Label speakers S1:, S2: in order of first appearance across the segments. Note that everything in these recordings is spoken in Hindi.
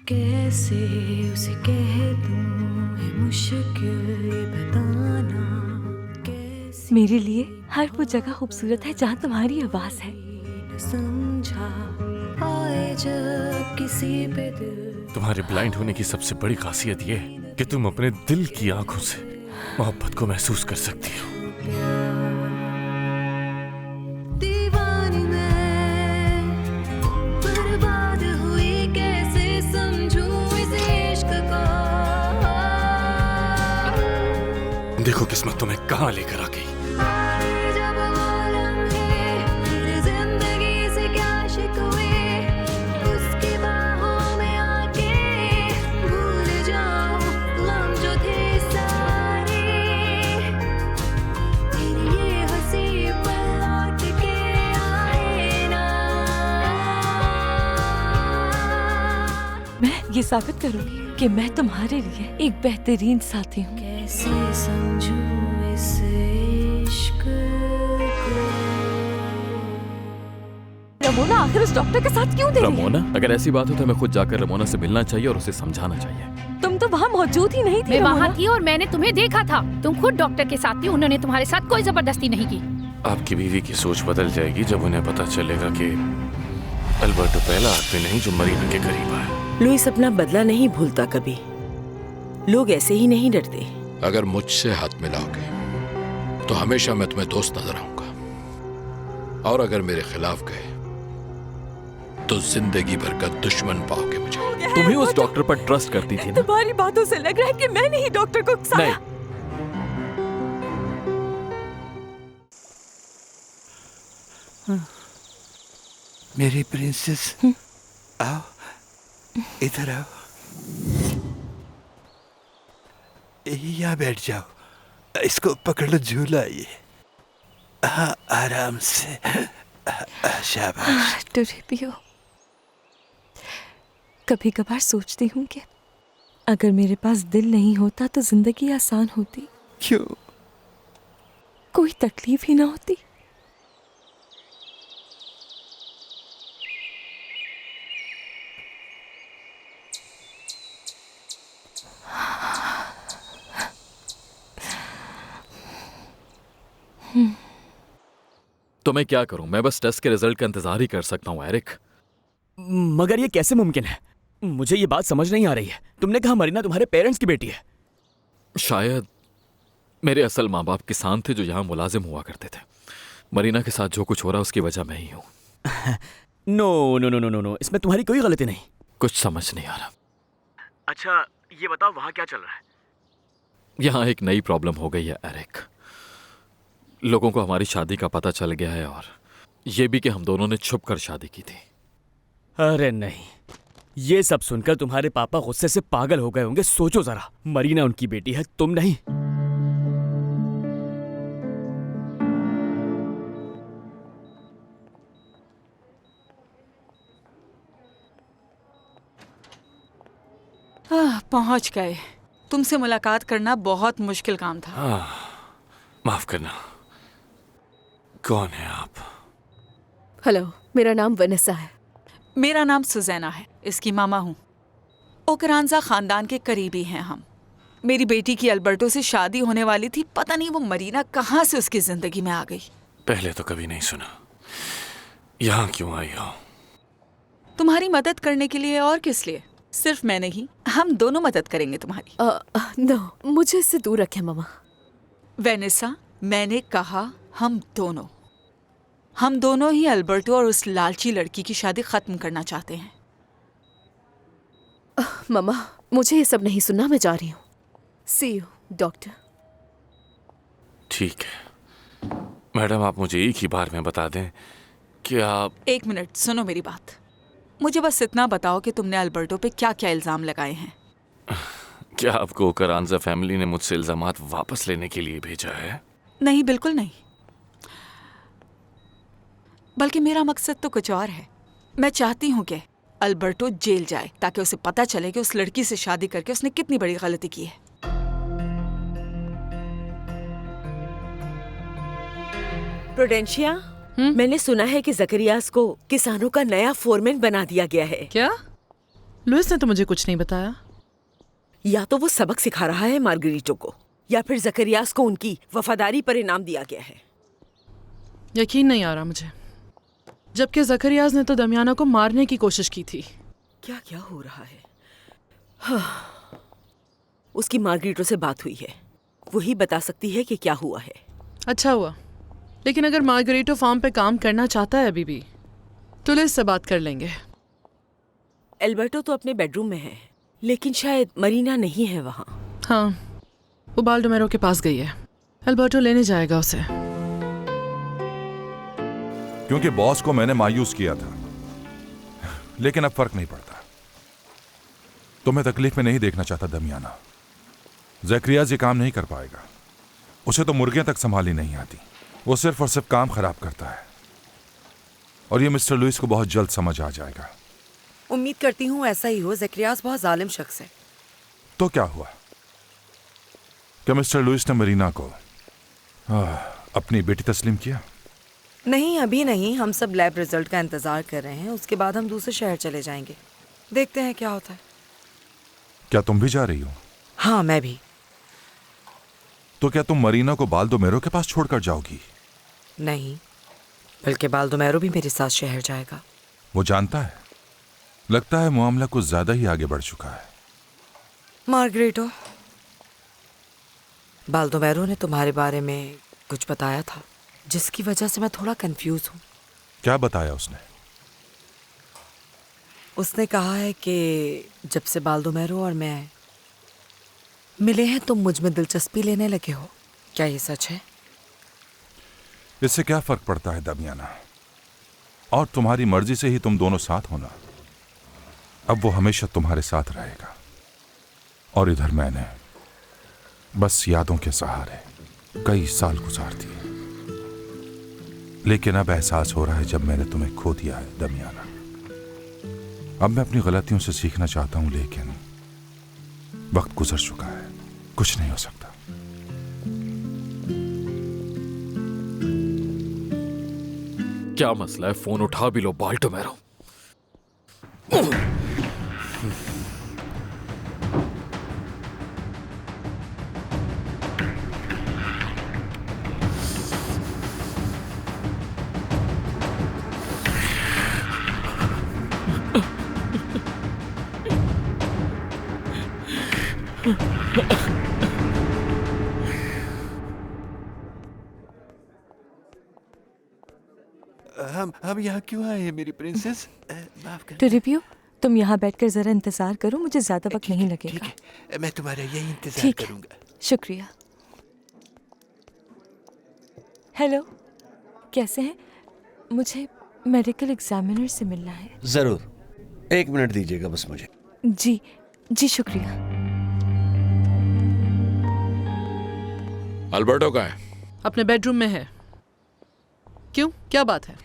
S1: कैसे उसे कह दूं है मुश्किल ये बताना कैसे
S2: मेरे लिए हर वो जगह खूबसूरत है जहाँ तुम्हारी आवाज है।
S1: न समझा आए जब किसी पे दिल
S3: तुम्हारे ब्लाइंड होने की सबसे बड़ी खासियत ये है कि तुम अपने दिल की आंखों से मोहब्बत को महसूस कर सकती हो।
S1: दीवानी मैं बर्बाद हुई कैसे समझूं इस इश्क को
S3: देखो किस्मत तुम्हें कहाँ लेकर आ गई।
S1: जब वो लम्हे मेरी जिंदगी से क्या शिकवे उसकी बाहों में आके भूल जाऊं गम जो थे सारे तेरी ये हंसी पल लौट के आए ना।
S2: मैं ये साबित करूंगी कि मैं तुम्हारे लिए एक बेहतरीन साथी हूँ।
S1: कैसे समझूं इस इश्क को
S2: रमोना आखिर उस डॉक्टर के साथ क्यों दे रही है?
S4: रमोना, अगर ऐसी बात हो तो हमें खुद जाकर रमोना से मिलना चाहिए और उसे समझाना चाहिए।
S2: तुम तो वहाँ मौजूद ही नहीं थी।
S5: मैं वहाँ
S2: रमोना।
S5: थी और मैंने तुम्हें देखा था। तुम खुद डॉक्टर के साथ थी, उन्होंने तुम्हारे साथ कोई जबरदस्ती नहीं की।
S3: आपकी बीवी की सोच बदल जाएगी जब उन्हें पता चलेगा कि अल्बर्टो पहला आदमी नहीं जो मरीना के करीब आया।
S6: लुइस अपना बदला नहीं भूलता कभी। लोग ऐसे ही नहीं डरते।
S7: अगर मुझसे हाथ मिलाओगे तो हमेशा मैं तुम्हें दोस्त नजर आऊंगा, और अगर मेरे खिलाफ गए तो जिंदगी भर का दुश्मन पाओगे मुझे।
S4: तुम ही उस डॉक्टर पर ट्रस्ट करती थी ना?
S2: तुम्हारी बातों से लग रहा है कि मैंने ही डॉक्टर को उकसाया।
S8: मेरी प्रिंसेस, आओ इधर आओ, यहाँ बैठ जाओ। इसको पकड़ लो, झूला ये। हाँ, आराम से। शाबाश।
S2: डरे भी हो। कभी कभार सोचती हूँ कि अगर मेरे पास दिल नहीं होता तो जिंदगी आसान होती,
S8: क्यों?
S2: कोई तकलीफ ही ना होती।
S4: तो मैं क्या करूं? मैं बस टेस्ट के रिजल्ट का इंतजार ही कर सकता हूं एरिक।
S9: मगर ये कैसे मुमकिन है? मुझे ये बात समझ नहीं आ रही है। तुमने कहा मरीना तुम्हारे पेरेंट्स की बेटी है।
S4: शायद मेरे असल माँ बाप किसान थे जो यहाँ मुलाजिम हुआ करते थे। मरीना के साथ जो कुछ हो रहा है उसकी वजह मैं ही हूँ।
S9: No no no no no no, इसमें तुम्हारी कोई गलती नहीं।
S4: कुछ समझ नहीं आ रहा।
S9: अच्छा ये बताओ वहाँ क्या चल रहा है?
S4: यहाँ एक नई प्रॉब्लम हो गई है एरिक। लोगों को हमारी शादी का पता चल गया है, और ये भी कि हम दोनों ने छुप कर शादी की थी।
S9: अरे नहीं, ये सब सुनकर तुम्हारे पापा गुस्से से पागल हो गए होंगे। सोचो जरा, मरीना उनकी बेटी है, तुम नहीं।
S10: पहुंच गए। तुमसे मुलाकात करना बहुत मुश्किल काम था।
S3: माफ करना। कौन है आप?
S11: हेलो, मेरा नाम वनेसा है।
S10: मेरा नाम सुजैना है, इसकी मामा हूँ। ओकरांजा खानदान के करीबी हैं हम। मेरी बेटी की अल्बर्टो से शादी होने वाली थी, पता नहीं वो मरीना कहाँ से उसकी जिंदगी में आ गई।
S3: पहले तो कभी नहीं सुना। यहाँ क्यों आई हो?
S10: तुम्हारी मदद करने के लिए, और किस लिए? सिर्फ मैं नहीं, हम दोनों मदद करेंगे तुम्हारी।
S11: नो, मुझे इससे दूर रखें मामा।
S10: वेनेसा, मैंने कहा हम दोनों ही अल्बर्टो और उस लालची लड़की की शादी खत्म करना चाहते हैं।
S11: मामा, मुझे ये सब नहीं सुनना, मैं जा रही हूँ। सी यू डॉक्टर।
S3: ठीक है मैडम, आप मुझे एक ही बार में बता दें कि आप।
S10: एक मिनट सुनो मेरी बात। मुझे बस इतना बताओ कि तुमने अल्बर्टो पे क्या क्या इल्जाम लगाए हैं।
S3: क्या आपको ओकरांजा फैमिली ने मुझसे इल्जामात वापस लेने के लिए भेजा है?
S10: नहीं, बिल्कुल नहीं। बल्कि मेरा मकसद तो कुछ और है। मैं चाहती हूँ कि अल्बर्टो जेल जाए ताकि उसे पता चले कि उस लड़की से शादी करके उसने कितनी बड़ी गलती की है।
S6: प्रूडेंशिया, मैंने सुना है कि जकरियास को किसानों का नया फोरमैन बना दिया गया है।
S10: क्या?
S12: लुइस ने तो मुझे कुछ नहीं बताया।
S6: या तो वो सबक सिखा रहा है मार्गरीटो को, या फिर जकरियास को उनकी वफादारी पर इनाम दिया गया है।
S12: यकीन नहीं आ रहा मुझे, जबकि जकरियास ने तो दमियाना को मारने की कोशिश की थी।
S6: क्या क्या हो रहा है? हाँ। उसकी मार्गरीटो से बात हुई है, वही बता सकती है कि क्या हुआ है।
S12: अच्छा हुआ, लेकिन अगर मार्गरीटो फार्म पे काम करना चाहता है अभी भी, तो लुइस से बात कर लेंगे।
S6: एल्बर्टो तो अपने बेडरूम में है, लेकिन शायद मरीना नहीं है वहाँ।
S12: हाँ, वो बाल्डोमेरो के पास गई है। एल्बर्टो लेने जाएगा उसे।
S13: क्योंकि बॉस को मैंने मायूस किया था, लेकिन अब फर्क नहीं पड़ता। तुम्हें तकलीफ में नहीं देखना चाहता दमियाना। ज़करियास ये काम नहीं कर पाएगा। उसे तो मुर्गियां तक संभाली नहीं आती। वो सिर्फ और सिर्फ काम खराब करता है, और ये मिस्टर लुइस को बहुत जल्द समझ आ जाएगा।
S14: उम्मीद करती हूँ ऐसा ही हो। ज़करियास बहुत जालिम शख्स है।
S13: तो क्या हुआ? क्या मिस्टर लुइस ने मरीना को अपनी बेटी तस्लीम किया?
S14: नहीं, अभी नहीं। हम सब लैब रिजल्ट का इंतजार कर रहे हैं। उसके बाद हम दूसरे शहर चले जाएंगे। देखते हैं क्या होता है।
S13: क्या तुम भी जा रही हो?
S14: हाँ, मैं भी।
S13: तो क्या तुम मरीना को बाल्डोमेरो के पास छोड़कर जाओगी?
S14: नहीं, बल्कि बाल्डोमेरो भी मेरे साथ शहर जाएगा।
S13: वो जानता है? लगता है मामला कुछ ज्यादा ही आगे बढ़ चुका है।
S14: मार्गरेटो, बाल्डोमेरो ने तुम्हारे बारे में कुछ बताया था, जिसकी वजह से मैं थोड़ा कंफ्यूज हूँ।
S13: क्या बताया उसने?
S14: उसने कहा है कि जब से बाल्डोमेरो और मैं मिले हैं तुम मुझ में दिलचस्पी लेने लगे हो। क्या ये सच है?
S13: इससे क्या फर्क पड़ता है दमियाना? और तुम्हारी मर्जी से ही तुम दोनों साथ होना। अब वो हमेशा तुम्हारे साथ रहेगा, और इधर मैंने बस यादों के सहारे कई साल गुजार दिए। लेकिन अब एहसास हो रहा है जब मैंने तुम्हें खो दिया है दमियाना। अब मैं अपनी गलतियों से सीखना चाहता हूं, लेकिन वक्त गुजर चुका है, कुछ नहीं हो सकता।
S4: क्या मसला है? फोन उठा भी लो बाल्डोमेरो।
S8: हम यहाँ क्यों आए हैं मेरी प्रिंसेस? माफ कर।
S2: टोरिपियो, तुम यहाँ बैठकर जरा इंतजार करो, मुझे ज्यादा वक्त नहीं लगेगा।
S8: ठीक है, मैं तुम्हारा यही इंतजार
S2: ठीक है,
S8: करूंगा।
S2: शुक्रिया। हेलो, कैसे हैं? मुझे मेडिकल एग्जामिनर से मिलना है।
S15: जरूर, 1 मिनट दीजिएगा बस मुझे।
S2: जी जी, शुक्रिया।
S7: अल्बर्टो कहाँ है?
S12: अपने बेडरूम में है। क्यों, क्या बात है?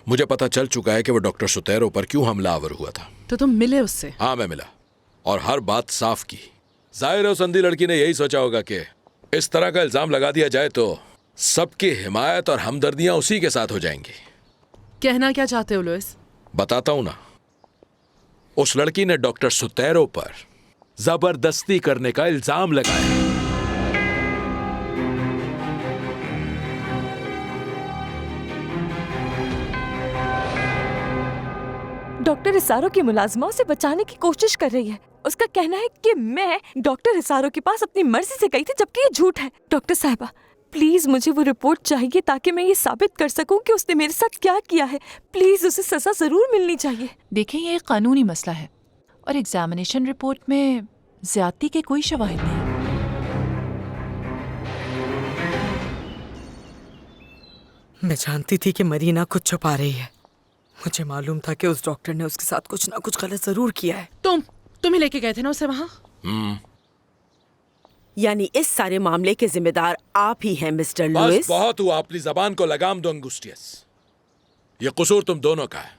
S7: मुझे पता चल चुका है कि वो डॉक्टर सुतेरो पर क्यों हमलावर हुआ था।
S12: तो तुम मिले उससे?
S7: हाँ, मैं मिला और हर बात साफ की। जाहिर है उस अंधी लड़की ने यही सोचा होगा कि इस तरह का इल्जाम लगा दिया जाए तो सबकी हिमायत और हमदर्दियां उसी के साथ हो जाएंगी।
S12: कहना क्या चाहते हो लुइस?
S7: बताता हूं ना। उस लड़की ने डॉक्टर सुतेरो पर जबरदस्ती करने का इल्जाम लगाया।
S2: डॉक्टर हिसारो की मुलाजमा उसे बचाने की कोशिश कर रही है। उसका कहना है कि मैं डॉक्टर हिसारो के पास अपनी मर्जी से गई थी, जबकि ये झूठ है। डॉक्टर साहिबा, प्लीज मुझे वो रिपोर्ट चाहिए ताकि मैं ये साबित कर सकूं कि उसने मेरे साथ क्या किया है। प्लीज उसे सजा जरूर मिलनी चाहिए।
S10: देखिए, ये एक कानूनी मसला है और एग्जामिनेशन रिपोर्ट में ज्यादती के कोई शवाहिद नहीं।
S14: मैं जानती थी कि मरीना कुछ छुपा रही है। मुझे मालूम था कि उस डॉक्टर ने उसके साथ कुछ ना कुछ गलत जरूर किया है।
S12: तुम ही लेके गए थे ना उसे वहां?
S6: यानी इस सारे मामले के जिम्मेदार आप ही हैं मिस्टर
S7: बस
S6: लुइस?
S7: बहुत हुआ, अपनी जबान को लगाम दो अंगुस्टियस। ये कसूर तुम दोनों का है।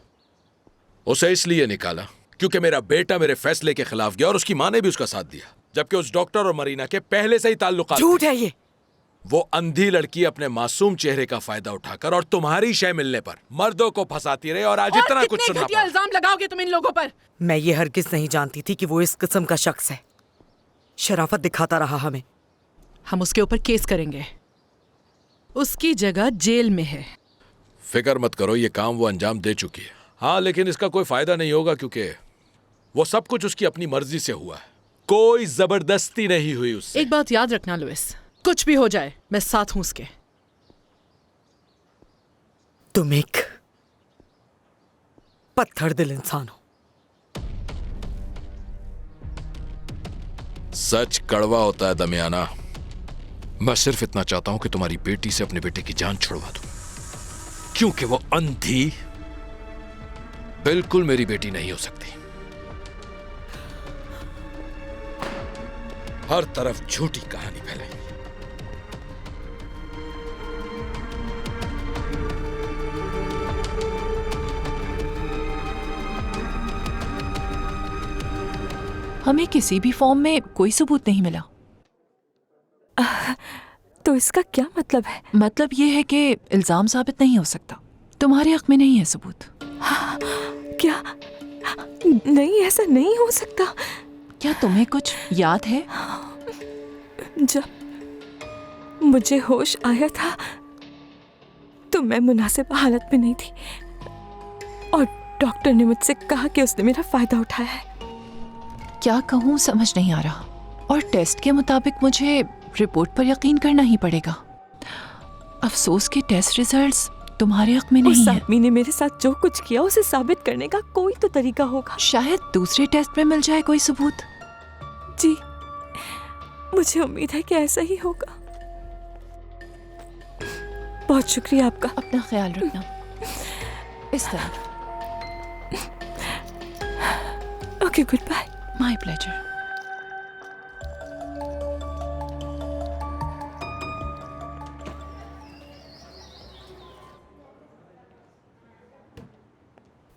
S7: उसे इसलिए निकाला क्योंकि मेरा बेटा मेरे फैसले के खिलाफ गया और उसकी माँ ने भी उसका साथ दिया, जबकि उस डॉक्टर और मरीना के पहले से ही ताल्लुकात।
S14: झूठ है ये।
S7: वो अंधी लड़की अपने मासूम चेहरे का फायदा उठाकर और तुम्हारी शय मिलने पर मर्दों को फंसाती रही और आज इतना कुछ सुनना
S12: घटिया इल्जाम लगाओगे तुम इन लोगों पर?
S14: मैं ये हरगिज नहीं जानती थी कि वो इस किस्म का शख्स है। शराफत दिखाता रहा हमें।
S12: हम उसके ऊपर केस करेंगे। उसकी जगह जेल में है।
S7: फिक्र मत करो, ये काम वो अंजाम दे चुकी है। हाँ, लेकिन इसका कोई फायदा नहीं होगा क्योंकि वो सब कुछ उसकी अपनी मर्जी से हुआ है। कोई जबरदस्ती नहीं हुई उससे।
S12: एक बात याद रखना लुइस, कुछ भी हो जाए मैं साथ हूं उसके।
S14: तुम एक पत्थर दिल इंसान हो।
S7: सच कड़वा होता है दमियाना। मैं सिर्फ इतना चाहता हूं कि तुम्हारी बेटी से अपने बेटे की जान छुड़वा दूं, क्योंकि वो अंधी बिल्कुल मेरी बेटी नहीं हो सकती। हर तरफ झूठी कहानी फैलाई।
S10: हमें किसी भी फॉर्म में कोई सबूत नहीं मिला।
S2: तो इसका क्या मतलब है?
S10: मतलब ये है कि इल्जाम साबित नहीं हो सकता। तुम्हारे हक में नहीं है सबूत।
S2: क्या? नहीं, ऐसा नहीं हो सकता।
S10: क्या तुम्हें कुछ याद है?
S2: जब मुझे होश आया था तो मैं मुनासिब हालत में नहीं थी और डॉक्टर ने मुझसे कहा कि उसने मेरा फायदा उठाया है।
S10: क्या कहूँ समझ नहीं आ रहा। और टेस्ट के मुताबिक मुझे रिपोर्ट पर यकीन करना ही पड़ेगा। अफसोस के टेस्ट रिजल्ट्स तुम्हारे हक में नहीं है।
S2: आदमी ने मेरे साथ जो कुछ किया उसे साबित करने का कोई तो तरीका होगा।
S10: शायद दूसरे टेस्ट में मिल जाए कोई सबूत।
S2: जी, मुझे उम्मीद है कि ऐसा ही होगा। बहुत शुक्रिया आपका।
S10: अपना ख्याल रखना। इस तरह।
S2: Okay, good bye.
S10: My pleasure.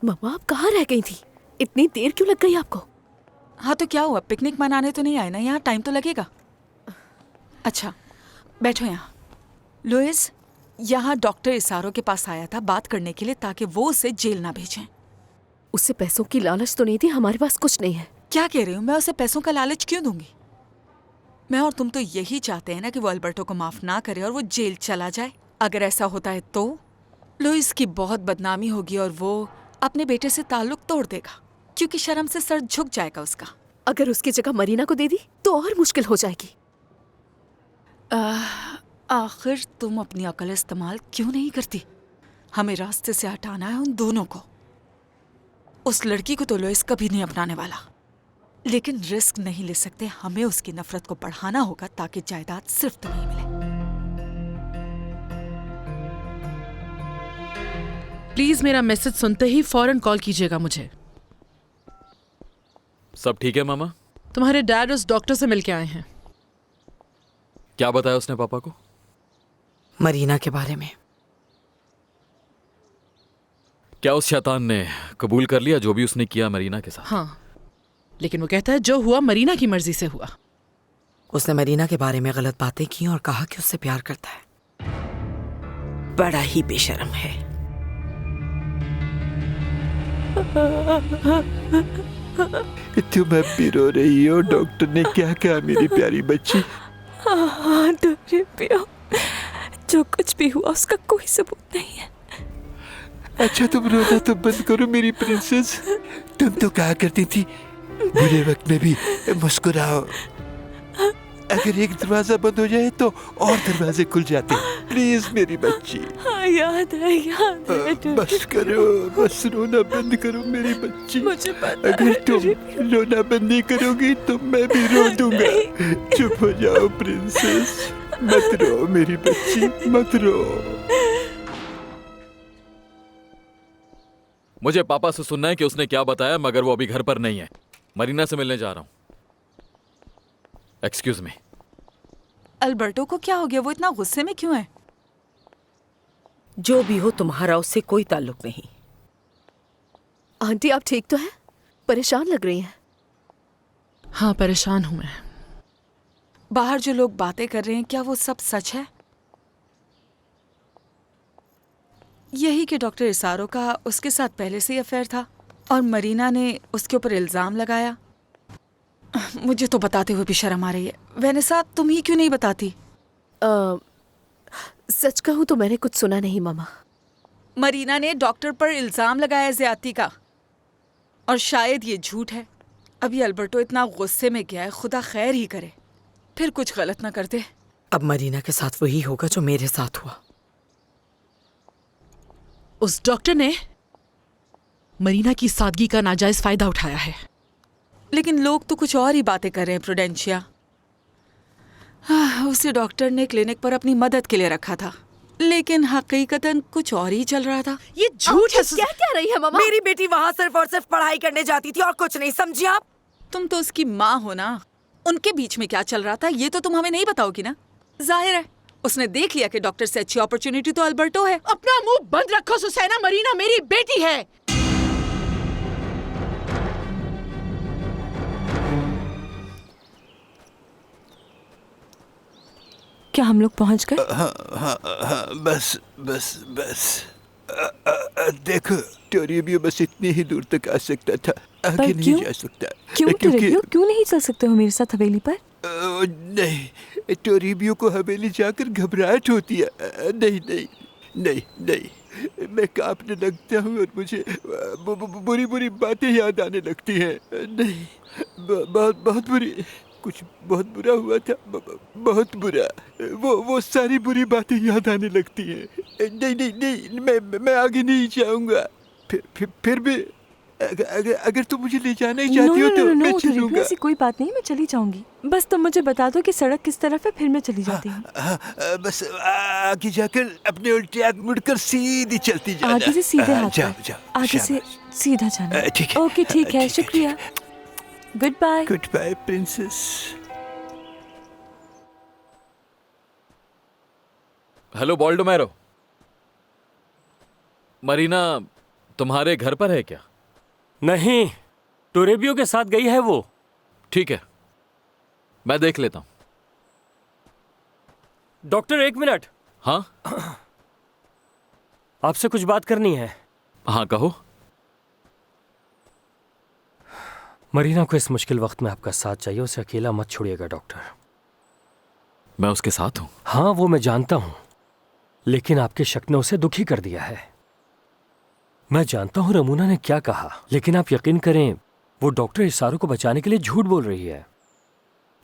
S11: मम्मा, आप कहाँ रह गई थी? इतनी देर क्यों लग गई आपको?
S10: हाँ तो क्या हुआ, पिकनिक मनाने तो नहीं आए ना? यहाँ टाइम तो लगेगा। अच्छा बैठो यहाँ। लुइस, यहाँ डॉक्टर इसारो के पास आया था बात करने के लिए ताकि वो उसे जेल ना भेजें।
S11: उससे पैसों की लालच तो नहीं थी? हमारे पास कुछ नहीं है।
S10: क्या कह रही हूँ? मैं उसे पैसों का लालच क्यों दूंगी? मैं और तुम तो यही चाहते हैं ना कि वो अल्बर्टो को माफ ना करे और वो जेल चला जाए। अगर ऐसा होता है तो लुइस की बहुत बदनामी होगी और वो अपने बेटे से ताल्लुक तोड़ देगा क्योंकि शर्म से सर झुक जाएगा उसका।
S11: अगर उसकी जगह मरीना को दे दी तो और मुश्किल हो जाएगी।
S10: आखिर तुम अपनी अकल इस्तेमाल क्यों नहीं करती? हमें रास्ते से हटाना है उन दोनों को। उस लड़की को तो लुइस कभी नहीं अपनाने वाला, लेकिन रिस्क नहीं ले सकते। हमें उसकी नफरत को बढ़ाना होगा ताकि जायदाद सिर्फ तुम्हें मिले।
S12: प्लीज मेरा मैसेज सुनते ही फौरन कॉल कीजिएगा मुझे।
S4: सब ठीक है मामा?
S12: तुम्हारे डैड उस डॉक्टर से मिलके आए हैं।
S4: क्या बताया उसने पापा को?
S14: मरीना के बारे में।
S4: क्या उस शैतान ने कबूल कर लिया जो भी उसने किया मरीना के साथ?
S12: हाँ, लेकिन वो कहता है जो हुआ मरीना की मर्जी से हुआ।
S14: उसने मरीना के बारे में गलत बातें की और कहा कि उससे प्यार करता है। बड़ा ही बेशर्म है।
S8: तुम अब भी रो रही हो? डॉक्टर ने क्या कहा मेरी प्यारी बच्ची?
S2: हाँ, जो कुछ भी हुआ उसका कोई सबूत नहीं है।
S8: अच्छा, तुम रोना तो बंद करो मेरी प्रिंसेस। तुम तो कहा करती थी बुरे वक्त में भी मुस्कुराओ। अगर एक दरवाजा बंद हो जाए तो और दरवाजे खुल जाते हैं। प्लीज मेरी बच्ची।
S2: हाँ, याद है।
S8: बस करो, बस रोना बंद करो मेरी बच्ची।
S2: मुझे पता
S8: अगर तुम रोना बंद नहीं करोगी तो मैं भी रो दूंगा। चुप हो जाओ प्रिंसेस, मत रो मेरी बच्ची, मत रो।
S4: मुझे पापा से सुनना है कि उसने क्या बताया, मगर वो अभी घर पर नहीं है। मरीना से मिलने जा रहा हूं। Excuse me.
S10: अल्बर्टो को क्या हो गया? वो इतना गुस्से में क्यों है?
S6: जो भी हो, तुम्हारा उससे कोई ताल्लुक नहीं।
S11: आंटी, आप ठीक तो हैं? परेशान लग रही हैं।
S12: हाँ, परेशान हूं मैं।
S10: बाहर जो लोग बातें कर रहे हैं क्या वो सब सच है? यही कि डॉक्टर इसारो का उसके साथ पहले से ही अफेयर था और मरीना ने उसके ऊपर इल्ज़ाम लगाया। मुझे तो बताते हुए भी शर्म आ रही है। वेनेसा, तुम ही क्यों नहीं बताती?
S11: सच कहूँ तो मैंने कुछ सुना नहीं मामा।
S10: मरीना ने डॉक्टर पर इल्ज़ाम लगाया ज़्यादती का, और शायद ये झूठ है। अभी अल्बर्टो इतना गुस्से में गया है, खुदा खैर ही करे फिर कुछ गलत ना कर दे।
S14: अब मरीना के साथ वही होगा जो मेरे साथ हुआ।
S12: उस डॉक्टर ने मरीना की सादगी का नाजायज फायदा उठाया है।
S10: लेकिन लोग तो कुछ और ही बातें कर रहे हैं प्रुडेंशिया। उसे डॉक्टर ने क्लिनिक पर अपनी मदद के लिए रखा था, लेकिन हकीकतन कुछ और ही चल रहा था।
S12: ये झूठ है।
S11: क्या कह रही है मामा?
S14: मेरी बेटी वहाँ सिर्फ और सिर्फ पढ़ाई करने जाती थी और कुछ नहीं, समझी आप?
S10: तुम तो उसकी माँ हो ना। उनके बीच में क्या चल रहा था ये तो तुम हमें नहीं बताओगी ना। जाहिर है उसने देख लिया कि डॉक्टर से अच्छी अपॉर्चुनिटी तो अल्बर्टो है।
S12: अपना मुंह बंद रखो सुसैना, मरीना मेरी बेटी है।
S2: क्या हम लोग पहुंच गए?
S8: हाँ, बस बस बस। देखो टोरिबियो बस इतनी ही दूर तक आ सकता था, आगे नहीं जा सकता।
S2: क्यों टोरिबियो? क्यों नहीं चल सकते हो मेरे साथ हवेली पर?
S8: नहीं, टोरिबियो को हवेली जाकर घबराहट होती है। नहीं नहीं नहीं नहीं, मैं कांपने लगता हूँ और मुझे बुरी बुरी बातें याद आने लगती हैं। नहीं, बहुत बहुत बुरी, कुछ बहुत बुरा हुआ था, बहुत बुरा। वो सारी बुरी बातें याद आने लगती हैं। नहीं नहीं नहीं, मैं आगे नहीं जाऊंगा। फिर भी अगर तुम मुझे ले जाना ही चाहती हो तो मैं चलूंगा।
S2: ऐसी कोई बात नहीं, मैं चली जाऊंगी। बस तुम मुझे बता दो कि सड़क किस तरफ है, फिर मैं चली जाती हूँ।
S8: बस आगे जाकर अपने उल्टे हाथ मुड़कर सीधी चलती जाना।
S2: आगे से सीधे हाथ
S8: जाओ
S2: पर।
S8: जाओ,
S2: आगे से सीधा जाना।
S8: ठीक है।
S2: ओके ठीक है, शुक्रिया। Good bye.
S8: Good bye princess.
S4: Hello Baldomero, Marina तुम्हारे घर पर है क्या?
S9: नहीं, टोरेबियो के साथ गई है वो।
S4: ठीक है, मैं देख लेता हूं।
S9: डॉक्टर एक मिनट।
S4: हाँ
S9: आपसे कुछ बात करनी है।
S4: हाँ कहो।
S9: मरीना को इस मुश्किल वक्त में आपका साथ चाहिए, उसे अकेला मत छोड़िएगा डॉक्टर।
S4: मैं उसके साथ हूं।
S9: हाँ वो मैं जानता हूं, लेकिन आपके शक ने उसे दुखी कर दिया है। मैं जानता हूं रमूना ने क्या कहा, लेकिन आप यकीन करें वो डॉक्टर इसारो को बचाने के लिए झूठ बोल रही है,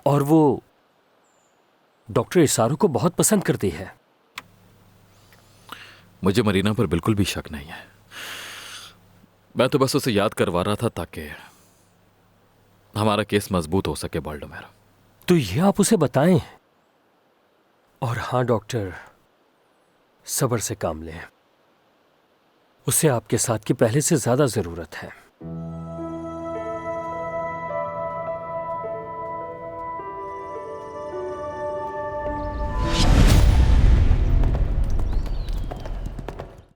S9: और वो डॉक्टर इसारो को बहुत पसंद करती है।
S4: मुझे मरीना पर बिल्कुल भी शक नहीं है। मैं तो बस उसे याद करवा रहा था ताकि हमारा केस मजबूत हो सके बॉल्डोमेरो।
S9: तो ये आप उसे बताएं। और हाँ डॉक्टर, सब्र से काम लें। उसे आपके साथ की पहले से ज्यादा जरूरत है।